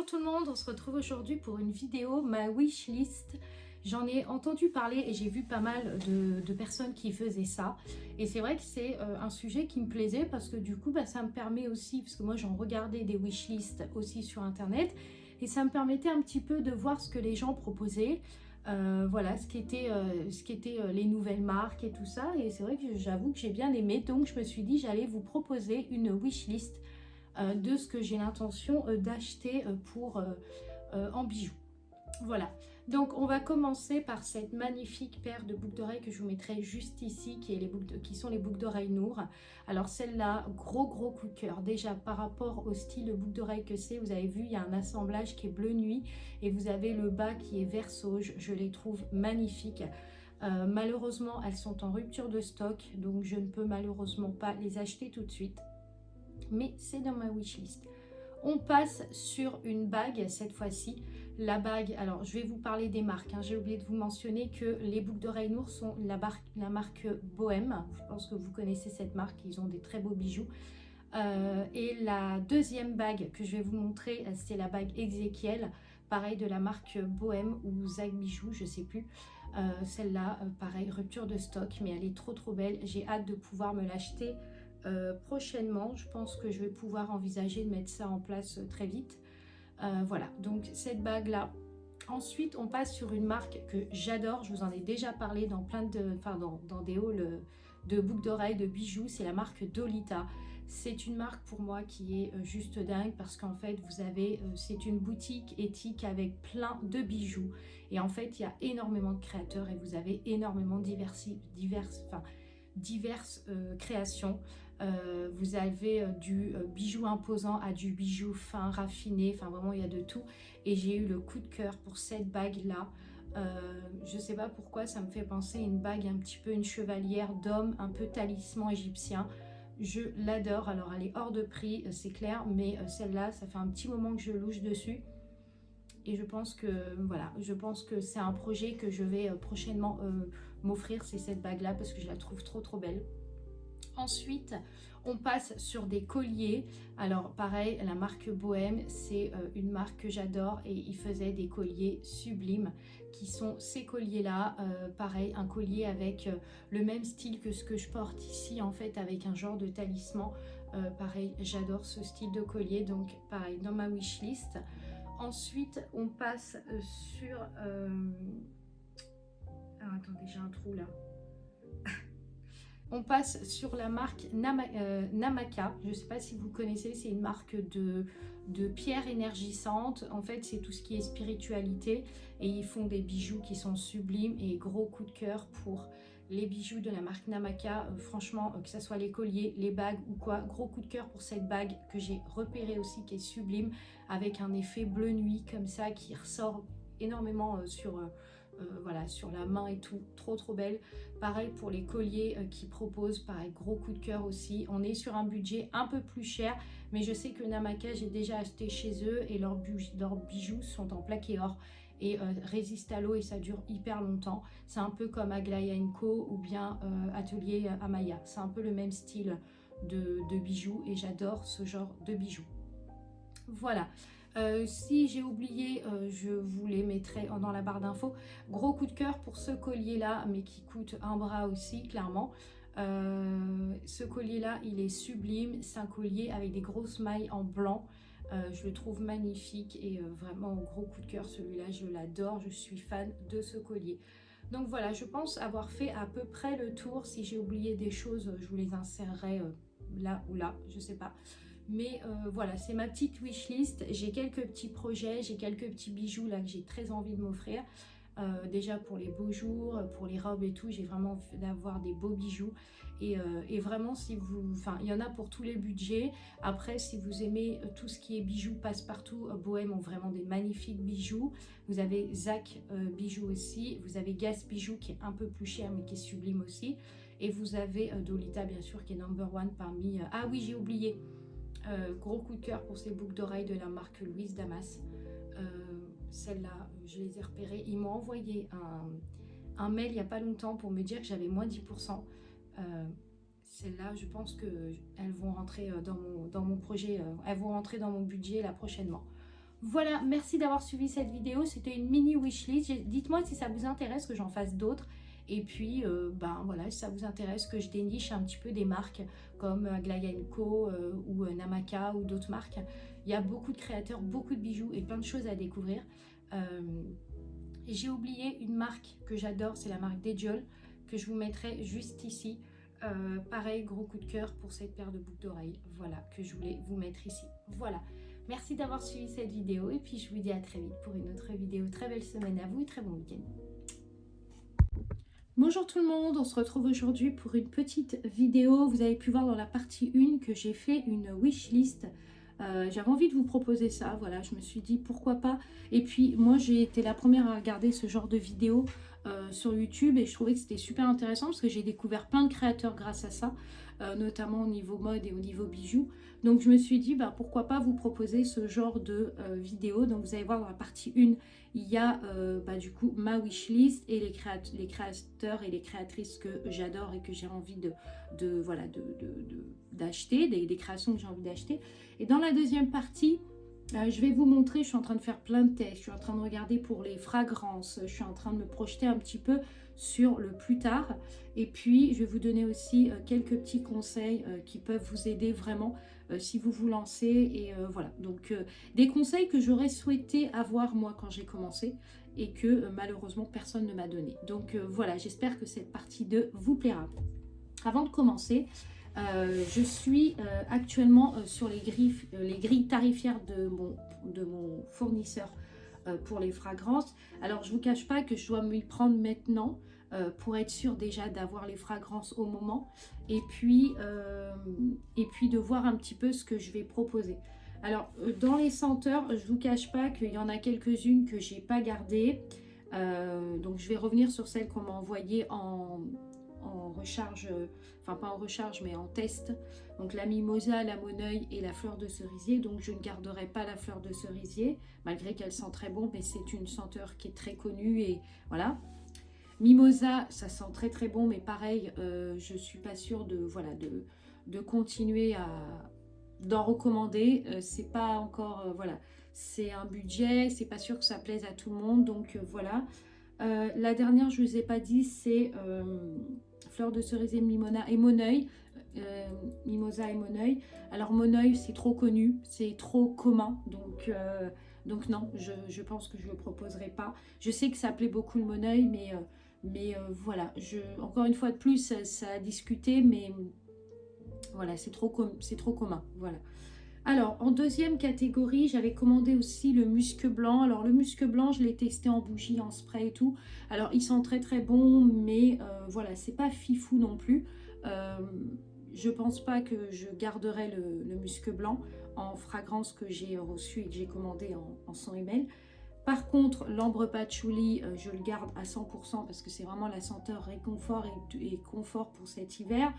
Bonjour tout le monde, on se retrouve aujourd'hui pour une vidéo, ma wishlist. J'en ai entendu parler et j'ai vu pas mal de personnes qui faisaient ça. Et c'est vrai que c'est un sujet qui me plaisait parce que du coup, ça me permet aussi, parce que moi j'en regardais des wishlists aussi sur internet, et ça me permettait un petit peu de voir ce que les gens proposaient. Voilà, ce qui était les nouvelles marques et tout ça. Et c'est vrai que j'avoue que j'ai bien aimé. Donc je me suis dit, j'allais vous proposer une wishlist de ce que j'ai l'intention d'acheter en bijoux. Voilà, donc on va commencer par cette magnifique paire de boucles d'oreilles que je vous mettrai juste ici, qui sont les boucles d'oreilles Nour. Alors celle-là, gros coup de cœur. Déjà par rapport au style de boucle d'oreille que c'est, vous avez vu, il y a un assemblage qui est bleu nuit et vous avez le bas qui est vert sauge. Je les trouve magnifiques. Malheureusement, elles sont en rupture de stock, donc je ne peux malheureusement pas les acheter tout de suite. Mais c'est dans ma wishlist. On passe sur une bague cette fois-ci. La bague, alors je vais vous parler des marques. J'ai oublié de vous mentionner que les boucles d'oreilles Nour sont la marque Bohème. Je pense que vous connaissez cette marque, ils ont des très beaux bijoux. Et la deuxième bague que je vais vous montrer, c'est la bague Ezekiel. Pareil de la marque Bohème ou Zag Bijoux, je sais plus. Celle-là, pareil, rupture de stock, mais elle est trop belle. J'ai hâte de pouvoir me l'acheter prochainement. Je pense que je vais pouvoir envisager de mettre ça en place très vite. Voilà, donc cette bague là. Ensuite on passe sur une marque que j'adore, je vous en ai déjà parlé dans dans des hauls de boucles d'oreilles, de bijoux. C'est la marque Dolita. C'est une marque pour moi qui est juste dingue parce qu'en fait vous avez c'est une boutique éthique avec plein de bijoux et en fait il y a énormément de créateurs et vous avez énormément de diverses créations. Vous avez du bijou imposant à du bijou fin, raffiné, enfin vraiment il y a de tout. Et j'ai eu le coup de cœur pour cette bague là. Je sais pas pourquoi, ça me fait penser à une bague un petit peu une chevalière d'homme, un peu talisman égyptien. Je l'adore. Alors elle est hors de prix, c'est clair, mais celle-là, ça fait un petit moment que je louche dessus. Et je pense que voilà, je pense que c'est un projet que je vais prochainement m'offrir, c'est cette bague là parce que je la trouve trop belle. Ensuite, on passe sur des colliers. Alors pareil, la marque Bohème, c'est une marque que j'adore et ils faisaient des colliers sublimes qui sont ces colliers-là. Pareil, un collier avec le même style que ce que je porte ici, en fait, avec un genre de talisman. Pareil, j'adore ce style de collier, donc pareil, dans ma wishlist. Ensuite, on passe sur... Alors, attendez, j'ai un trou là. On passe sur la marque Namaka. Je ne sais pas si vous connaissez, c'est une marque de pierres énergisantes. En fait, c'est tout ce qui est spiritualité. Et ils font des bijoux qui sont sublimes. Et gros coup de cœur pour les bijoux de la marque Namaka. Franchement, que ce soit les colliers, les bagues ou quoi. Gros coup de cœur pour cette bague que j'ai repérée aussi, qui est sublime. Avec un effet bleu nuit comme ça, qui ressort énormément voilà, sur la main et tout, trop belle. Pareil pour les colliers qu'ils proposent, pareil, gros coup de cœur aussi. On est sur un budget un peu plus cher, mais je sais que Namaka, j'ai déjà acheté chez eux et leurs bijoux sont en plaqué or et résistent à l'eau et ça dure hyper longtemps. C'est un peu comme Aglaé & Co ou bien Atelier Amaya. C'est un peu le même style de bijoux et j'adore ce genre de bijoux. Voilà. Si j'ai oublié, je vous les mettrai dans la barre d'infos. Gros coup de cœur pour ce collier là, mais qui coûte un bras aussi, clairement. Ce collier là, il est sublime. C'est un collier avec des grosses mailles en blanc. Je le trouve magnifique et vraiment gros coup de cœur. Celui-là, je l'adore. Je suis fan de ce collier. Donc voilà, je pense avoir fait à peu près le tour. Si j'ai oublié des choses, je vous les insérerai là ou là, je sais pas. Mais voilà, c'est ma petite wishlist. J'ai quelques petits projets, j'ai quelques petits bijoux là que j'ai très envie de m'offrir. Déjà pour les beaux jours, pour les robes et tout, j'ai vraiment envie d'avoir des beaux bijoux. Et vraiment, si vous, enfin, il y en a pour tous les budgets. Après, si vous aimez tout ce qui est bijoux passe-partout, Bohème ont vraiment des magnifiques bijoux. Vous avez Zag Bijoux aussi. Vous avez Gas Bijoux qui est un peu plus cher mais qui est sublime aussi. Et vous avez Dolita bien sûr qui est number one parmi... Ah oui, j'ai oublié. Gros coup de cœur pour ces boucles d'oreilles de la marque Louise Damas. Celles-là, je les ai repérées. Ils m'ont envoyé un mail il n'y a pas longtemps pour me dire que j'avais moins 10%. Celles-là, je pense qu'elles vont rentrer dans mon projet. Elles vont rentrer dans mon budget là prochainement. Voilà, merci d'avoir suivi cette vidéo. C'était une mini wishlist. Dites-moi si ça vous intéresse que j'en fasse d'autres. Et puis, ben voilà, si ça vous intéresse que je déniche un petit peu des marques comme Glaya Co ou Namaka ou d'autres marques. Il y a beaucoup de créateurs, beaucoup de bijoux et plein de choses à découvrir. J'ai oublié une marque que j'adore, c'est la marque Dejol, que je vous mettrai juste ici. Pareil, gros coup de cœur pour cette paire de boucles d'oreilles. Voilà, que je voulais vous mettre ici. Voilà. Merci d'avoir suivi cette vidéo et puis je vous dis à très vite pour une autre vidéo. Très belle semaine à vous et très bon week-end. Bonjour tout le monde, on se retrouve aujourd'hui pour une petite vidéo. Vous avez pu voir dans la partie 1 que j'ai fait une wishlist. J'avais envie de vous proposer ça, voilà, je me suis dit pourquoi pas. Et puis moi j'ai été la première à regarder ce genre de vidéo sur YouTube et je trouvais que c'était super intéressant parce que j'ai découvert plein de créateurs grâce à ça, notamment au niveau mode et au niveau bijoux. Donc je me suis dit bah, pourquoi pas vous proposer ce genre de vidéo. Donc vous allez voir dans la partie 1, il y a bah, du coup ma wishlist et les créateurs et les créatrices que j'adore et que j'ai envie d'acheter, des créations que j'ai envie d'acheter. Et dans la deuxième partie, je vais vous montrer, je suis en train de faire plein de tests, je suis en train de regarder pour les fragrances, je suis en train de me projeter un petit peu sur le plus tard. Et puis, je vais vous donner aussi quelques petits conseils qui peuvent vous aider vraiment si vous vous lancez. Et voilà, donc des conseils que j'aurais souhaité avoir moi quand j'ai commencé et que malheureusement personne ne m'a donné. Donc voilà, j'espère que cette partie 2 vous plaira. Avant de commencer, je suis actuellement sur les grilles tarifaires de mon fournisseur pour les fragrances. Alors je ne vous cache pas que je dois m'y prendre maintenant pour être sûre déjà d'avoir les fragrances au moment et puis de voir un petit peu ce que je vais proposer. Alors dans les senteurs, je ne vous cache pas qu'il y en a quelques-unes que je n'ai pas gardées. Donc je vais revenir sur celles qu'on m'a envoyées en recharge, enfin pas en recharge mais en test, donc la mimosa, la moneuil et la fleur de cerisier. Donc je ne garderai pas la fleur de cerisier malgré qu'elle sent très bon, mais c'est une senteur qui est très connue et voilà. Mimosa, ça sent très très bon, mais pareil, je suis pas sûre de continuer d'en recommander. C'est pas encore, voilà, c'est un budget, c'est pas sûr que ça plaise à tout le monde, donc voilà. La dernière, je ne vous ai pas dit, c'est fleur de cerisier, mimosa et moneuil. Mimosa et moneuil. Alors moneuil, c'est trop connu, c'est trop commun, donc non, je pense que je ne le proposerai pas. Je sais que ça plaît beaucoup le moneuil, mais voilà, encore une fois de plus, ça a discuté, mais voilà, c'est trop commun, voilà. Alors, en deuxième catégorie, j'avais commandé aussi le musc blanc. Alors, le musc blanc, je l'ai testé en bougie, en spray et tout. Alors, il sent très très bon, mais voilà, c'est pas fifou non plus. Je pense pas que je garderai le musc blanc en fragrance que j'ai reçu et que j'ai commandé en 100 ml. Par contre, l'ambre patchouli, je le garde à 100% parce que c'est vraiment la senteur réconfort et confort pour cet hiver.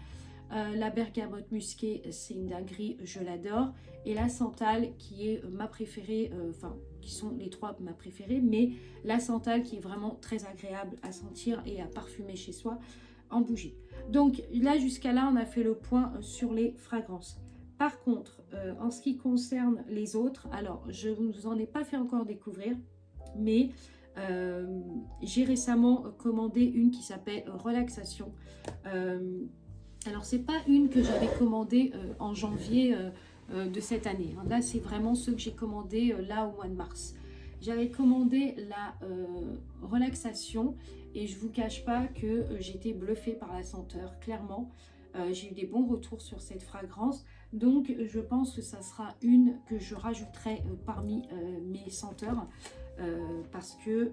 La bergamote musquée, c'est une dinguerie, je l'adore. Et la santal qui est ma préférée, enfin qui sont les trois ma préférée, mais la santal qui est vraiment très agréable à sentir et à parfumer chez soi en bougie. Donc là jusqu'à là on a fait le point sur les fragrances. Par contre, en ce qui concerne les autres, alors je ne vous en ai pas fait encore découvrir, mais j'ai récemment commandé une qui s'appelle Relaxation. Alors, c'est pas une que j'avais commandée en janvier de cette année. Là, c'est vraiment ceux que j'ai commandés là au mois de mars. J'avais commandé la relaxation et je vous cache pas que j'étais bluffée par la senteur, clairement. J'ai eu des bons retours sur cette fragrance. Donc, je pense que ça sera une que je rajouterai parmi mes senteurs parce que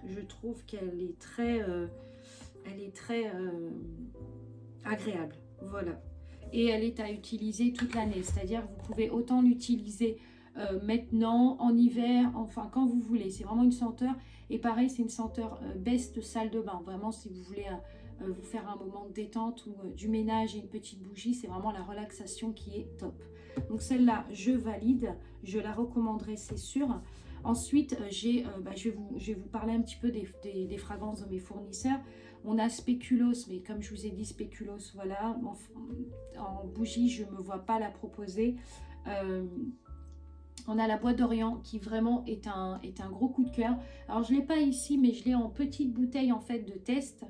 je trouve qu'elle est très... agréable, voilà. Et elle est à utiliser toute l'année, c'est-à-dire vous pouvez autant l'utiliser maintenant, en hiver, enfin quand vous voulez. C'est vraiment une senteur, et pareil c'est une senteur best salle de bain, vraiment si vous voulez vous faire un moment de détente ou du ménage et une petite bougie, c'est vraiment la relaxation qui est top. Donc celle-là, je valide, je la recommanderai, c'est sûr. Ensuite, je vais vous parler un petit peu des fragrances de mes fournisseurs. On a Spéculoos, mais comme je vous ai dit, Spéculoos, voilà, en bougie, je ne me vois pas la proposer. On a la Bois d'Orient qui vraiment est un gros coup de cœur. Alors je ne l'ai pas ici, mais je l'ai en petite bouteille en fait de test.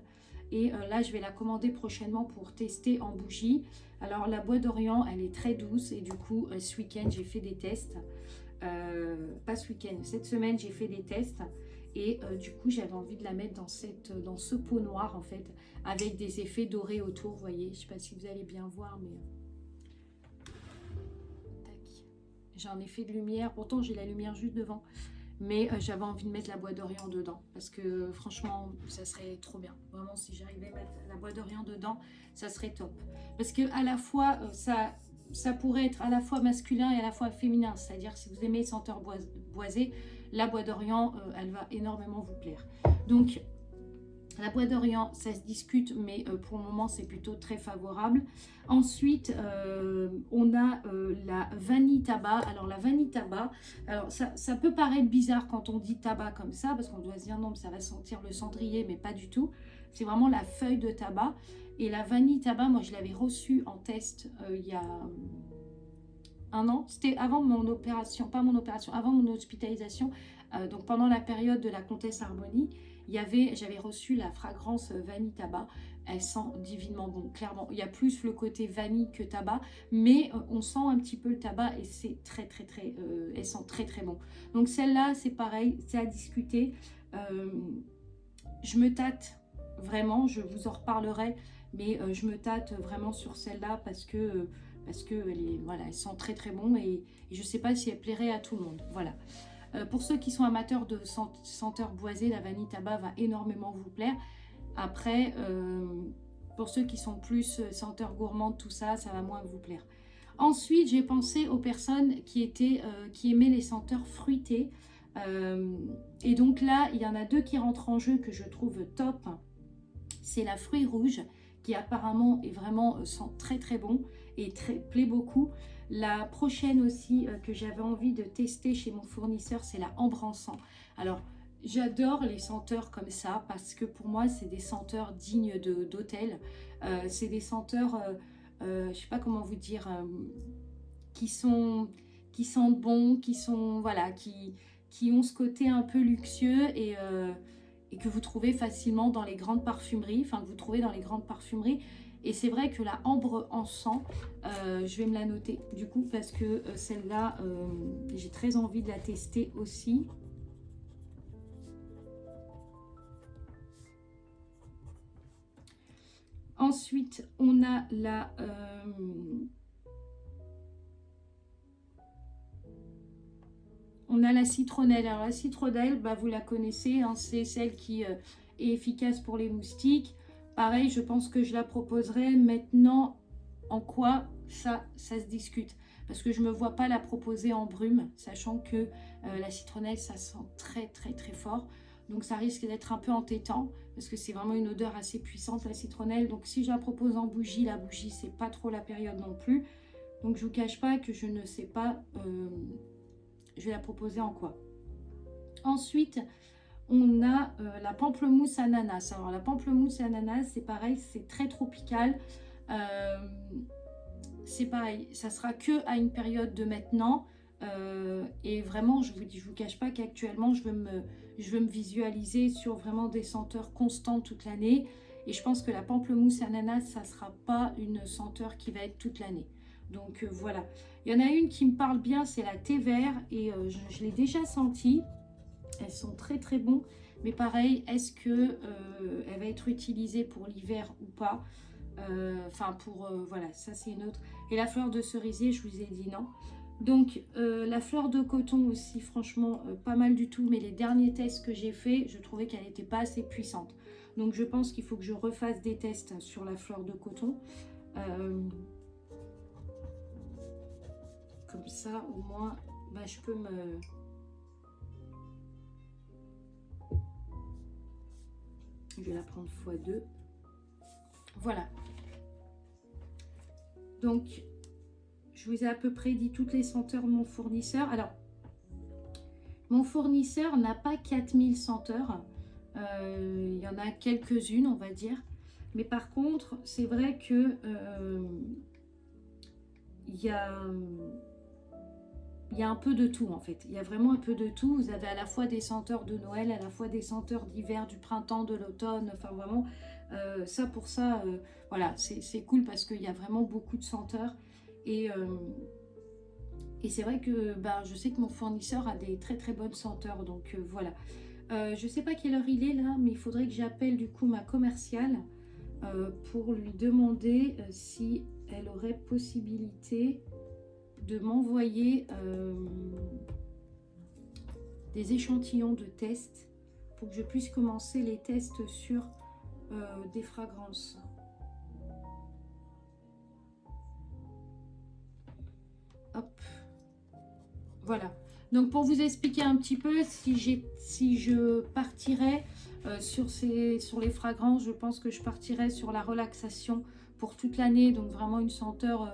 Et là, je vais la commander prochainement pour tester en bougie. Alors la Bois d'Orient, elle est très douce. Et du coup, ce week-end, j'ai fait des tests. Pas ce week-end, cette semaine, j'ai fait des tests. Et du coup, j'avais envie de la mettre dans ce pot noir en fait. Avec des effets dorés autour, vous voyez. Je ne sais pas si vous allez bien voir, mais... J'ai un effet de lumière, pourtant j'ai la lumière juste devant. Mais j'avais envie de mettre la Bois d'Orient dedans. Parce que franchement, ça serait trop bien. Vraiment, si j'arrivais à mettre la Bois d'Orient dedans, ça serait top. Parce que à la fois, ça pourrait être à la fois masculin et à la fois féminin. C'est-à-dire, si vous aimez les senteurs boisées, la Bois d'Orient, elle va énormément vous plaire. Donc, la Bois d'Orient, ça se discute, mais pour le moment, c'est plutôt très favorable. Ensuite, on a la vanille tabac. Alors, la vanille tabac, alors ça peut paraître bizarre quand on dit tabac comme ça, parce qu'on doit se dire non, ça va sentir le cendrier, mais pas du tout. C'est vraiment la feuille de tabac. Et la vanille tabac, moi, je l'avais reçue en test il y a un an. C'était avant mon opération, pas mon opération, avant mon hospitalisation. Donc, pendant la période de la Comtesse Harmonie, j'avais reçu la fragrance vanille tabac. Elle sent divinement bon, clairement. Il y a plus le côté vanille que tabac, mais on sent un petit peu le tabac et c'est très, elle sent très, très bon. Donc celle-là, c'est pareil, c'est à discuter. Je me tâte vraiment, je vous en reparlerai, mais je me tâte vraiment sur celle-là parce que voilà, elle sent très, très bon et je ne sais pas si elle plairait à tout le monde. Voilà. Pour ceux qui sont amateurs de senteurs boisées, la vanille tabac va énormément vous plaire. Après, pour ceux qui sont plus senteurs gourmandes, tout ça, ça va moins vous plaire. Ensuite, j'ai pensé aux personnes qui aimaient les senteurs fruitées. Et donc là, il y en a deux qui rentrent en jeu que je trouve top. C'est la fruit rouge qui apparemment est vraiment sent très très bon et plaît beaucoup. La prochaine aussi que j'avais envie de tester chez mon fournisseur, c'est la ambre encens. Alors, j'adore les senteurs comme ça parce que pour moi, c'est des senteurs dignes d'hôtel. C'est des senteurs, je ne sais pas comment vous dire, qui sentent bon, voilà, qui ont ce côté un peu luxueux et que vous trouvez facilement dans les grandes parfumeries, enfin que vous trouvez dans les grandes parfumeries. Et c'est vrai que la ambre encens, je vais me la noter du coup parce que celle-là, j'ai très envie de la tester aussi. Ensuite, on a la... on a la citronnelle. Alors la citronnelle, bah, vous la connaissez, hein, c'est celle qui est efficace pour les moustiques. Pareil, je pense que je la proposerai maintenant. En quoi ça se discute? Parce que je ne me vois pas la proposer en brume, sachant que la citronnelle, ça sent très très très fort. Donc ça risque d'être un peu entêtant, parce que c'est vraiment une odeur assez puissante, la citronnelle. Donc si je la propose en bougie, la bougie, c'est pas trop la période non plus. Donc je ne vous cache pas que je ne sais pas... je vais la proposer en quoi. Ensuite, on a la pamplemousse ananas. Alors la pamplemousse ananas, c'est pareil, c'est très tropical. C'est pareil, ça sera que à une période de maintenant. Et vraiment, je vous cache pas qu'actuellement, je veux me visualiser sur vraiment des senteurs constantes toute l'année. Et je pense que la pamplemousse ananas, ça sera pas une senteur qui va être toute l'année. Donc voilà. Il y en a une qui me parle bien, c'est la thé vert. Et je l'ai déjà sentie. Elles sont très très bons. Mais pareil, est-ce que elle va être utilisée pour l'hiver ou pas? Enfin voilà, ça c'est une autre. Et la fleur de cerisier, je vous ai dit non. Donc la fleur de coton aussi, franchement, pas mal du tout. Mais les derniers tests que j'ai fait, je trouvais qu'elle n'était pas assez puissante. Donc je pense qu'il faut que je refasse des tests sur la fleur de coton. Comme ça, au moins, bah, je peux me... Je vais la prendre x2. Voilà. Donc, je vous ai à peu près dit toutes les senteurs de mon fournisseur. Alors, mon fournisseur n'a pas 4000 senteurs. Il y en a quelques-unes, on va dire. Mais par contre, c'est vrai que il y a il y a un peu de tout en fait. Il y a vraiment un peu de tout. Vous avez à la fois des senteurs de Noël, à la fois des senteurs d'hiver, du printemps, de l'automne. Enfin vraiment, ça pour ça, voilà, c'est cool parce qu'il y a vraiment beaucoup de senteurs. Et c'est vrai que bah, je sais que mon fournisseur a des très très bonnes senteurs. Donc voilà. Je ne sais pas quelle heure il est là, mais il faudrait que j'appelle du coup ma commerciale pour lui demander si elle aurait possibilité de m'envoyer des échantillons de tests pour que je puisse commencer les tests sur des fragrances. Hop, voilà. Donc pour vous expliquer un petit peu, si je partirais sur les fragrances, je pense que je partirais sur la relaxation pour toute l'année. Donc vraiment une senteur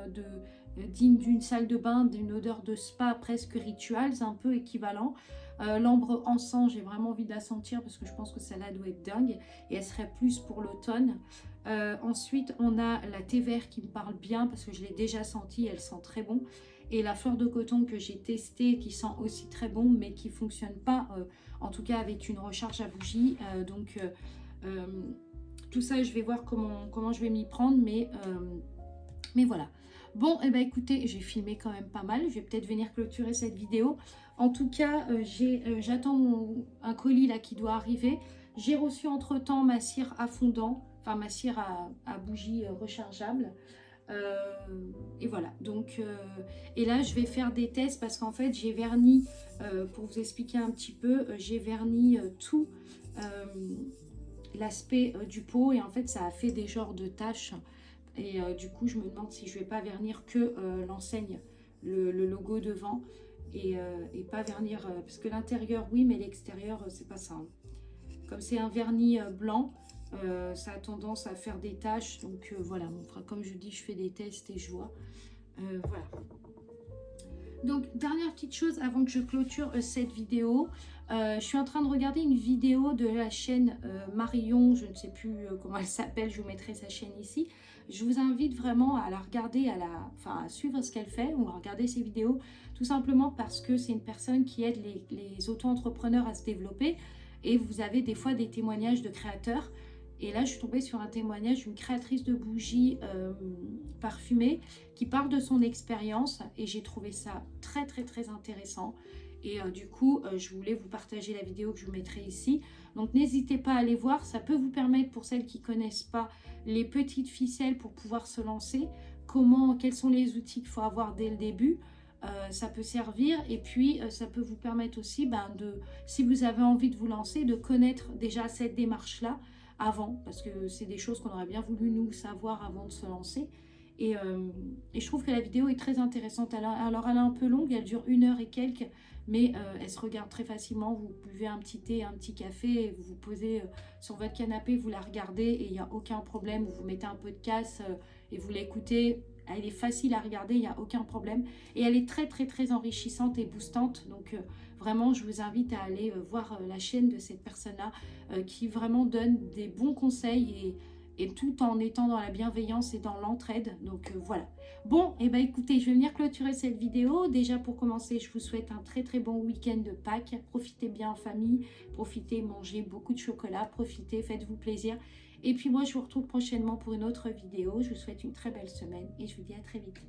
digne d'une salle de bain, d'une odeur de spa presque rituelle, c'est un peu équivalent. L'ambre encens, j'ai vraiment envie de la sentir parce que je pense que celle-là doit être dingue et elle serait plus pour l'automne. Ensuite, on a la thé vert qui me parle bien parce que je l'ai déjà sentie, elle sent très bon. Et la fleur de coton que j'ai testée qui sent aussi très bon mais qui ne fonctionne pas, en tout cas avec une recharge à bougie. Tout ça, je vais voir comment je vais m'y prendre, mais voilà. Bon, et ben écoutez, j'ai filmé quand même pas mal. Je vais peut-être venir clôturer cette vidéo. En tout cas, j'attends un colis là qui doit arriver. J'ai reçu entre-temps ma cire à fondant, enfin ma cire à bougie rechargeable. Et voilà, donc et là je vais faire des tests parce qu'en fait j'ai verni, pour vous expliquer un petit peu, j'ai verni tout l'aspect du pot et en fait ça a fait des genres de taches et du coup je me demande si je vais pas vernir que l'enseigne, le logo devant et pas vernir, parce que l'intérieur oui mais l'extérieur c'est pas ça, hein. Comme c'est un vernis blanc, ça a tendance à faire des taches. Donc voilà, comme je dis, je fais des tests et je vois. Voilà. Donc, dernière petite chose avant que je clôture cette vidéo. Je suis en train de regarder une vidéo de la chaîne Marion. Je ne sais plus comment elle s'appelle. Je vous mettrai sa chaîne ici. Je vous invite vraiment à la regarder, à suivre ce qu'elle fait ou à regarder ses vidéos. Tout simplement parce que c'est une personne qui aide les auto-entrepreneurs à se développer. Et vous avez des fois des témoignages de créateurs. Et là, je suis tombée sur un témoignage d'une créatrice de bougies parfumées qui parle de son expérience. Et j'ai trouvé ça très, très, très intéressant. Et du coup, je voulais vous partager la vidéo que je vous mettrai ici. Donc, n'hésitez pas à aller voir. Ça peut vous permettre, pour celles qui ne connaissent pas, les petites ficelles pour pouvoir se lancer. Quels sont les outils qu'il faut avoir dès le début. Ça peut servir et puis ça peut vous permettre aussi si vous avez envie de vous lancer, de connaître déjà cette démarche là avant, parce que c'est des choses qu'on aurait bien voulu nous savoir avant de se lancer. Et je trouve que la vidéo est très intéressante. Alors elle est un peu longue, elle dure 1 heure et quelques, mais elle se regarde très facilement. Vous buvez un petit thé, un petit café, et vous vous posez sur votre canapé, vous la regardez et il n'y a aucun problème. Vous mettez un peu de casse et vous l'écoutez. Elle est facile à regarder, il n'y a aucun problème. Et elle est très très très enrichissante et boostante. Donc vraiment, je vous invite à aller voir la chaîne de cette personne-là qui vraiment donne des bons conseils et tout en étant dans la bienveillance et dans l'entraide. Donc voilà. Bon, et ben écoutez, je vais venir clôturer cette vidéo. Déjà pour commencer, je vous souhaite un très très bon week-end de Pâques. Profitez bien en famille, profitez, mangez beaucoup de chocolat, profitez, faites-vous plaisir. Et puis moi, je vous retrouve prochainement pour une autre vidéo. Je vous souhaite une très belle semaine et je vous dis à très vite.